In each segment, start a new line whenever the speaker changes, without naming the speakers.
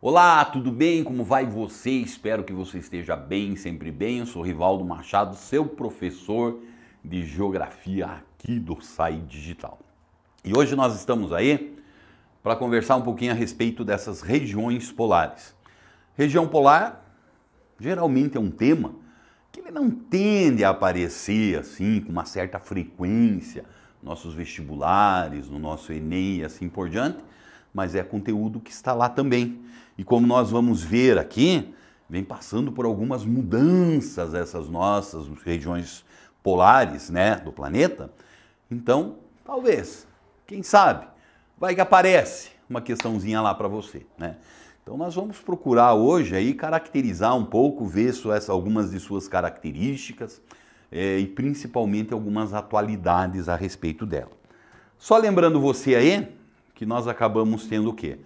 Olá, tudo bem? Como vai você? Espero que você esteja bem, sempre bem. Eu sou Rivaldo Machado, seu professor de Geografia aqui do SAI Digital. E hoje nós estamos aí para conversar um pouquinho a respeito dessas regiões polares. Região polar geralmente é um tema que ele não tende a aparecer assim com uma certa frequência nos nossos vestibulares, no nosso Enem e assim por diante, mas é conteúdo que está lá também. E como nós vamos ver aqui, vem passando por algumas mudanças essas nossas regiões polares, né, do planeta. Então, talvez, quem sabe, vai que aparece uma questãozinha lá para você, né? Então nós vamos procurar hoje aí caracterizar um pouco, ver algumas de suas características e principalmente algumas atualidades a respeito dela. Só lembrando você aí que nós acabamos tendo o quê?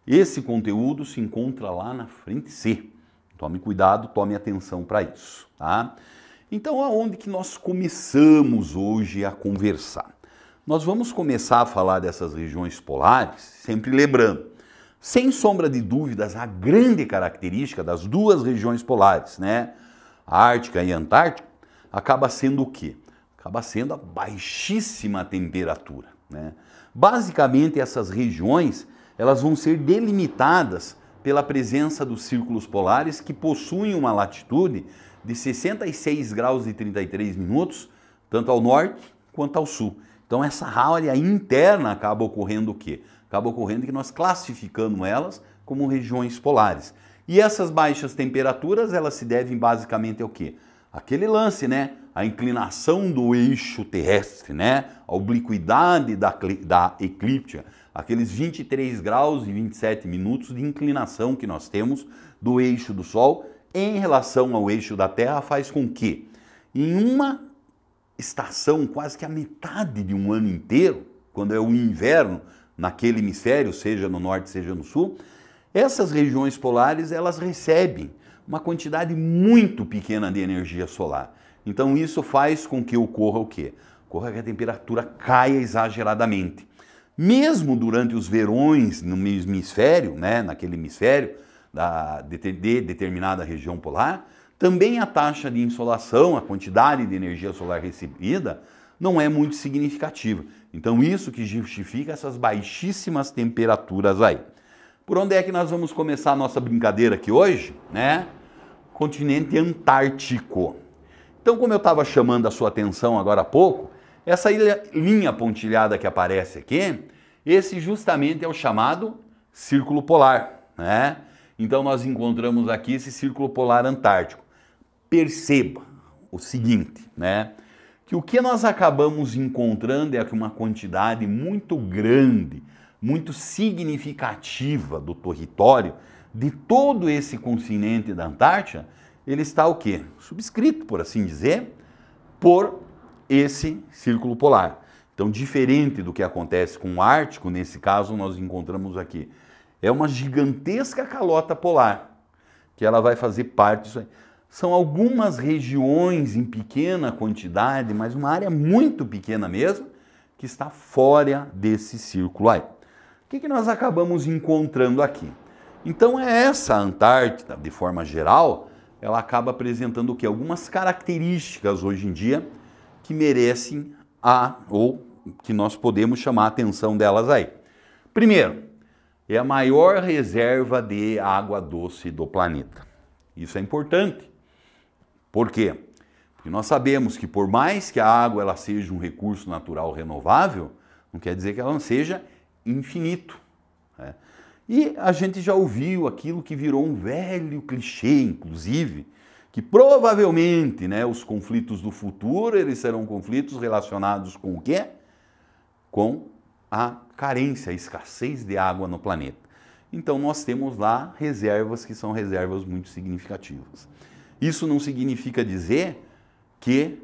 Esse conteúdo se encontra lá na frente C. Tome cuidado, tome atenção para isso, tá? Então, aonde que nós começamos hoje a conversar? Nós vamos começar a falar dessas regiões polares, sempre lembrando, sem sombra de dúvidas, a grande característica das duas regiões polares, né? A Ártica e a Antártica, acaba sendo o quê? Acaba sendo a baixíssima temperatura, né? Basicamente, essas regiões elas vão ser delimitadas pela presença dos círculos polares que possuem uma latitude de 66 graus e 33 minutos, tanto ao norte quanto ao sul. Então essa área interna acaba ocorrendo o quê? Acaba ocorrendo que nós classificamos elas como regiões polares. E essas baixas temperaturas, elas se devem basicamente ao quê? Aquele lance, né? A inclinação do eixo terrestre, né? A obliquidade da eclíptica, aqueles 23 graus e 27 minutos de inclinação que nós temos do eixo do Sol em relação ao eixo da Terra faz com que, em uma estação, quase que a metade de um ano inteiro, quando é o inverno naquele hemisfério, seja no norte, seja no sul, essas regiões polares elas recebem uma quantidade muito pequena de energia solar. Então isso faz com que ocorra o quê? Ocorra que a temperatura caia exageradamente. Mesmo durante os verões no hemisfério, né, naquele hemisfério de determinada região polar, também a taxa de insolação, a quantidade de energia solar recebida, não é muito significativa. Então isso que justifica essas baixíssimas temperaturas aí. Por onde é que nós vamos começar a nossa brincadeira aqui hoje, né? Continente Antártico. Então, como eu estava chamando a sua atenção agora há pouco, essa linha pontilhada que aparece aqui, esse justamente é o chamado Círculo Polar, né? Então nós encontramos aqui esse Círculo Polar Antártico. Perceba o seguinte, né? Que o que nós acabamos encontrando é uma quantidade muito grande, muito significativa do território de todo esse continente da Antártida, ele está o quê? Subscrito, por assim dizer, por esse círculo polar. Então, diferente do que acontece com o Ártico, nesse caso nós encontramos aqui, é uma gigantesca calota polar, que ela vai fazer parte disso aí. São algumas regiões em pequena quantidade, mas uma área muito pequena mesmo, que está fora desse círculo aí. O que nós acabamos encontrando aqui? Então, essa Antártida, de forma geral, ela acaba apresentando o quê? Algumas características hoje em dia que merecem ou que nós podemos chamar a atenção delas aí. Primeiro, é a maior reserva de água doce do planeta. Isso é importante. Por quê? Porque nós sabemos que por mais que a água ela seja um recurso natural renovável, não quer dizer que ela não seja infinito, né? E a gente já ouviu aquilo que virou um velho clichê, inclusive, que provavelmente, né, os conflitos do futuro, eles serão conflitos relacionados com o quê? Com a carência, a escassez de água no planeta. Então nós temos lá reservas que são reservas muito significativas. Isso não significa dizer que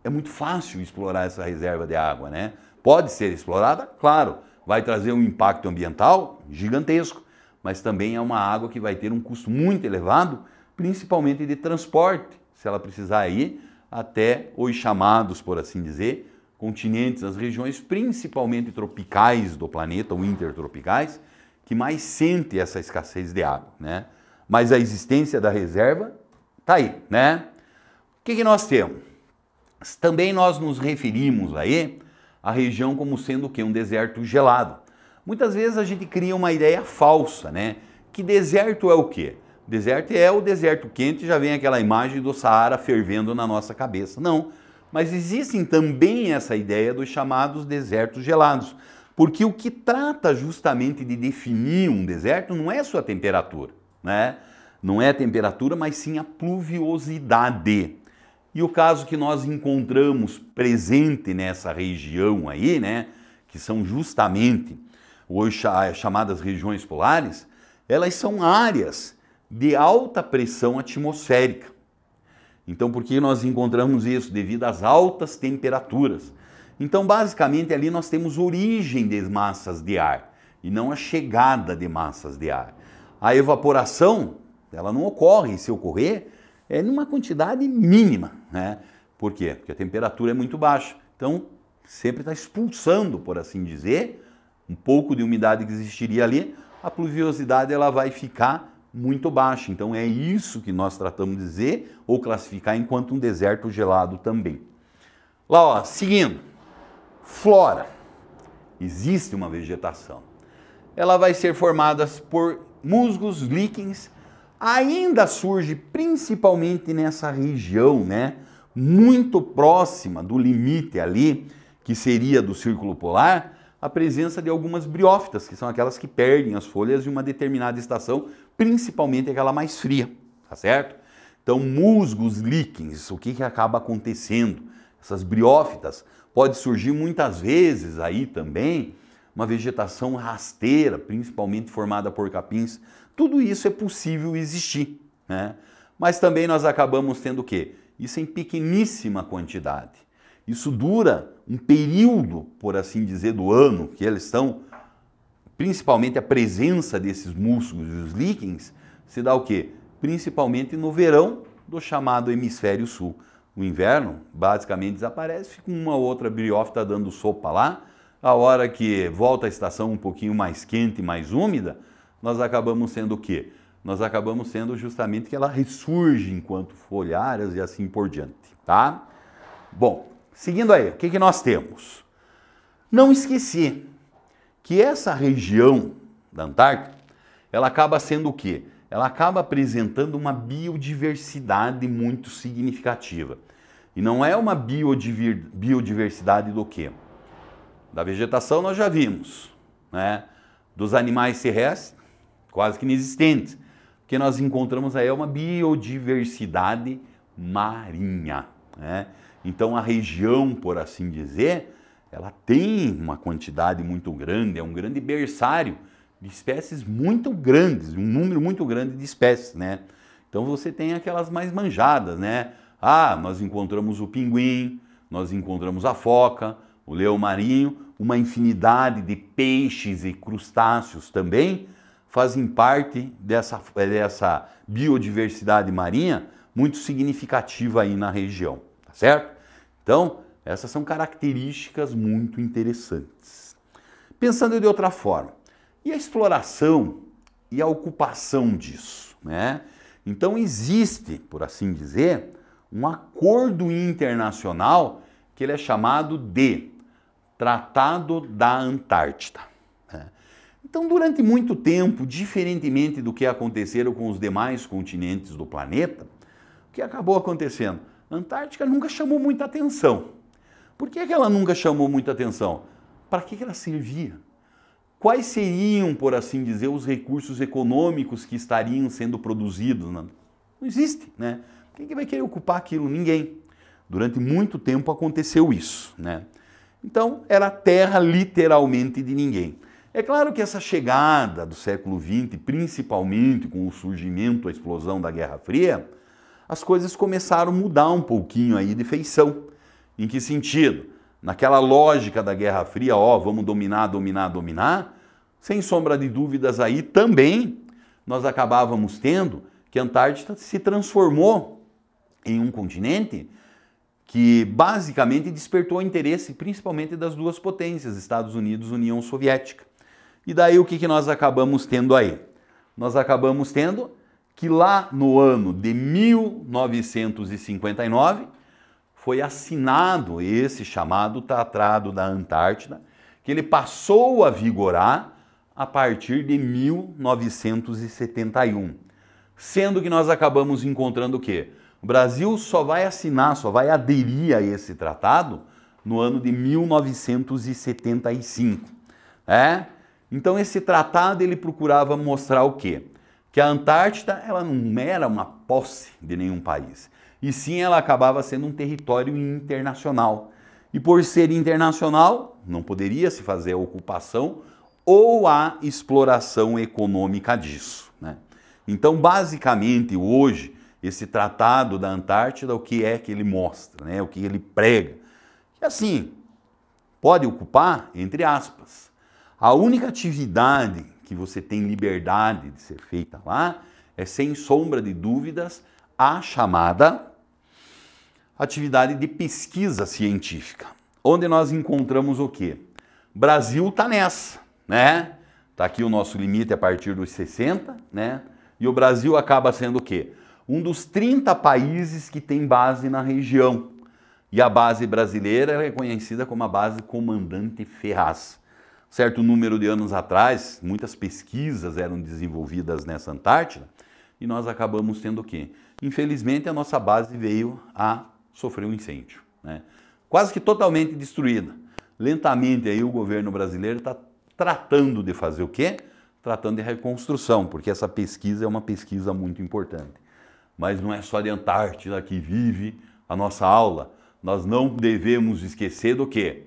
é muito fácil explorar essa reserva de água, né? Pode ser explorada, claro, vai trazer um impacto ambiental gigantesco, mas também é uma água que vai ter um custo muito elevado, principalmente de transporte, se ela precisar ir até os chamados, por assim dizer, continentes, as regiões principalmente tropicais do planeta, ou intertropicais, que mais sente essa escassez de água, né? Mas a existência da reserva está aí, né? O que nós temos? Também nós nos referimos aí à região como sendo o quê? Um deserto gelado. Muitas vezes a gente cria uma ideia falsa, né? Que deserto é o quê? Deserto é o deserto quente, já vem aquela imagem do Saara fervendo na nossa cabeça. Não, mas existem também essa ideia dos chamados desertos gelados. Porque o que trata justamente de definir um deserto não é sua temperatura, né? Não é a temperatura, mas sim a pluviosidade. E o caso que nós encontramos presente nessa região aí, né, que são justamente hoje chamadas regiões polares, elas são áreas de alta pressão atmosférica. Então, por que nós encontramos isso? Devido às altas temperaturas. Então, basicamente, ali nós temos origem de massas de ar e não a chegada de massas de ar. A evaporação, ela não ocorre, e se ocorrer, é numa quantidade mínima, né? Por quê? Porque a temperatura é muito baixa. Então, sempre está expulsando, por assim dizer, um pouco de umidade que existiria ali, a pluviosidade ela vai ficar muito baixa. Então, é isso que nós tratamos de dizer ou classificar enquanto um deserto gelado também. Lá, ó, seguindo. Flora. Existe uma vegetação. Ela vai ser formada por musgos, líquens. Ainda surge principalmente nessa região, né, muito próxima do limite ali, que seria do círculo polar, a presença de algumas briófitas, que são aquelas que perdem as folhas em uma determinada estação, principalmente aquela mais fria, tá certo? Então, musgos, líquens, o que acaba acontecendo? Essas briófitas pode surgir muitas vezes aí também uma vegetação rasteira, principalmente formada por capins. Tudo isso é possível existir, né? Mas também nós acabamos tendo o quê? Isso em pequeníssima quantidade. Isso dura um período, por assim dizer, do ano, que eles estão, principalmente a presença desses musgos e os líquens, se dá o quê? Principalmente no verão do chamado hemisfério sul. O inverno basicamente desaparece, fica uma ou outra briófita dando sopa lá. A hora que volta a estação um pouquinho mais quente, mais úmida, nós acabamos sendo o quê? Nós acabamos sendo justamente que ela ressurge enquanto folhares e assim por diante, tá? Bom, seguindo aí, o que nós temos? Não esqueci que essa região da Antártica, ela acaba sendo o quê? Ela acaba apresentando uma biodiversidade muito significativa. E não é uma biodiversidade do quê? Da vegetação nós já vimos, né? Dos animais terrestres, quase que inexistentes. O que nós encontramos aí é uma biodiversidade marinha, né? Então a região, por assim dizer, ela tem uma quantidade muito grande, é um grande berçário de espécies muito grandes, um número muito grande de espécies, né? Então você tem aquelas mais manjadas, né? Ah, nós encontramos o pinguim, nós encontramos a foca, o leão marinho, uma infinidade de peixes e crustáceos também fazem parte dessa biodiversidade marinha muito significativa aí na região, tá certo? Então, essas são características muito interessantes. Pensando de outra forma, e a exploração e a ocupação disso, né? Então existe, por assim dizer, um acordo internacional que ele é chamado de Tratado da Antártida. Então, durante muito tempo, diferentemente do que aconteceram com os demais continentes do planeta, o que acabou acontecendo? A Antártica nunca chamou muita atenção. Por que ela nunca chamou muita atenção? Para que ela servia? Quais seriam, por assim dizer, os recursos econômicos que estariam sendo produzidos? Não existe, né? Quem que vai querer ocupar aquilo? Ninguém. Durante muito tempo aconteceu isso, né? Então, era terra literalmente de ninguém. É claro que essa chegada do século XX, principalmente com o surgimento, a explosão da Guerra Fria, as coisas começaram a mudar um pouquinho aí de feição. Em que sentido? Naquela lógica da Guerra Fria, ó, vamos dominar, dominar, dominar, sem sombra de dúvidas aí também nós acabávamos tendo que a Antártida se transformou em um continente que basicamente despertou o interesse principalmente das duas potências, Estados Unidos e União Soviética. E daí o que nós acabamos tendo aí? Nós acabamos tendo que lá no ano de 1959 foi assinado esse chamado Tratado da Antártida, que ele passou a vigorar a partir de 1971. Sendo que nós acabamos encontrando o quê? O Brasil só vai assinar, só vai aderir a esse tratado no ano de 1975. Então esse tratado ele procurava mostrar o quê? Que a Antártida ela não era uma posse de nenhum país, e sim ela acabava sendo um território internacional. E por ser internacional, não poderia se fazer a ocupação ou a exploração econômica disso, né? Então, basicamente, hoje, esse Tratado da Antártida, o que é que ele mostra, né? O que ele prega? Que assim, pode ocupar, entre aspas. A única atividade que você tem liberdade de ser feita lá é, sem sombra de dúvidas, a chamada atividade de pesquisa científica, onde nós encontramos o quê? Brasil está nessa, né? Está aqui o nosso limite a partir dos 60, né? E o Brasil acaba sendo o quê? Um dos 30 países que tem base na região. E a base brasileira é conhecida como a base Comandante Ferraz. Certo número de anos atrás, muitas pesquisas eram desenvolvidas nessa Antártida e nós acabamos tendo o quê? Infelizmente, a nossa base veio a sofrer um incêndio, né? Quase que totalmente destruída. Lentamente aí o governo brasileiro está tratando de fazer o quê? Tratando de reconstrução, porque essa pesquisa é uma pesquisa muito importante. Mas não é só de Antártida que vive a nossa aula. Nós não devemos esquecer do quê?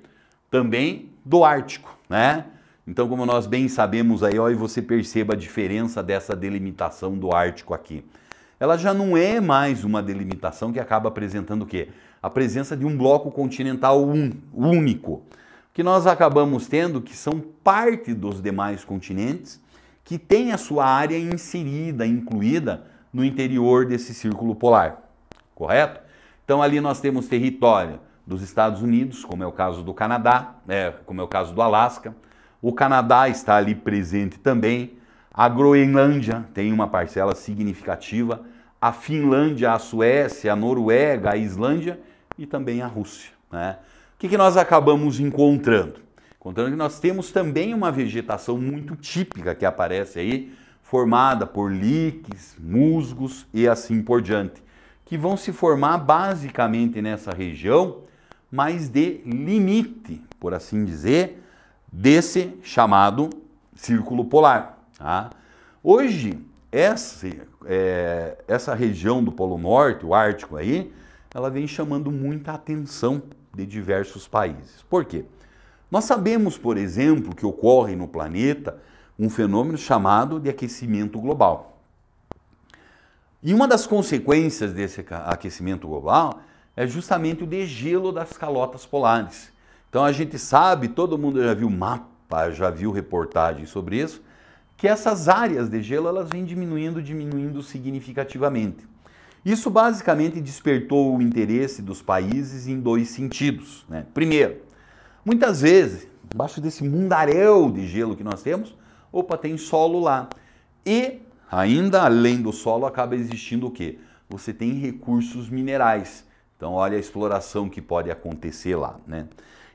Também do Ártico, né? Então, como nós bem sabemos aí, ó, e você perceba a diferença dessa delimitação do Ártico aqui. Ela já não é mais uma delimitação que acaba apresentando o quê? A presença de um bloco continental único, que nós acabamos tendo que são parte dos demais continentes que tem a sua área inserida, incluída no interior desse círculo polar, correto? Então ali nós temos território dos Estados Unidos, como é o caso do Canadá, como é o caso do Alasca. O Canadá está ali presente também. A Groenlândia tem uma parcela significativa. A Finlândia, a Suécia, a Noruega, a Islândia e também a Rússia, né? O que nós acabamos encontrando? Encontrando que nós temos também uma vegetação muito típica que aparece aí, formada por líquens, musgos e assim por diante, que vão se formar basicamente nessa região, mas de limite, por assim dizer, desse chamado círculo polar, tá? Hoje, essa região do Polo Norte, o Ártico aí, ela vem chamando muita atenção de diversos países. Por quê? Nós sabemos, por exemplo, que ocorre no planeta um fenômeno chamado de aquecimento global. E uma das consequências desse aquecimento global é justamente o degelo das calotas polares. Então a gente sabe, todo mundo já viu mapa, já viu reportagens sobre isso, que essas áreas de gelo elas vêm diminuindo significativamente. Isso basicamente despertou o interesse dos países em dois sentidos, né? Primeiro, muitas vezes, embaixo desse mundaréu de gelo que nós temos, tem solo lá. E ainda além do solo acaba existindo o quê? Você tem recursos minerais. Então olha a exploração que pode acontecer lá, né?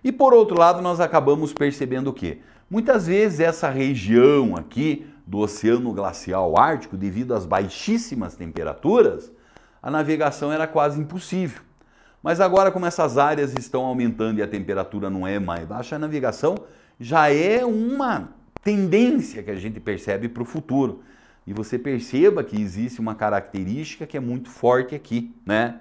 E por outro lado nós acabamos percebendo o quê? Muitas vezes essa região aqui do Oceano Glacial Ártico, devido às baixíssimas temperaturas, a navegação era quase impossível. Mas agora, como essas áreas estão aumentando e a temperatura não é mais baixa, a navegação já é uma tendência que a gente percebe para o futuro. E você perceba que existe uma característica que é muito forte aqui, né?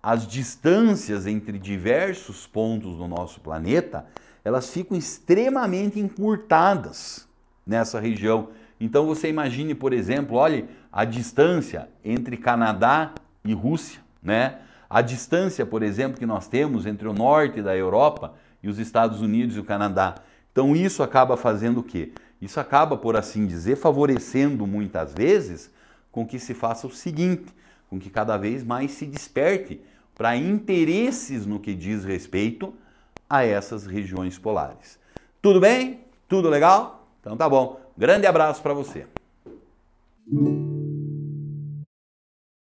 As distâncias entre diversos pontos do nosso planeta, elas ficam extremamente encurtadas nessa região. Então você imagine, por exemplo, olhe a distância entre Canadá e Rússia, né? A distância, por exemplo, que nós temos entre o norte da Europa e os Estados Unidos e o Canadá. Então isso acaba fazendo o quê? Isso acaba, por assim dizer, favorecendo muitas vezes com que se faça o seguinte, com que cada vez mais se desperte para interesses no que diz respeito a essas regiões polares. Tudo bem? Tudo legal? Então tá bom. Grande abraço para você.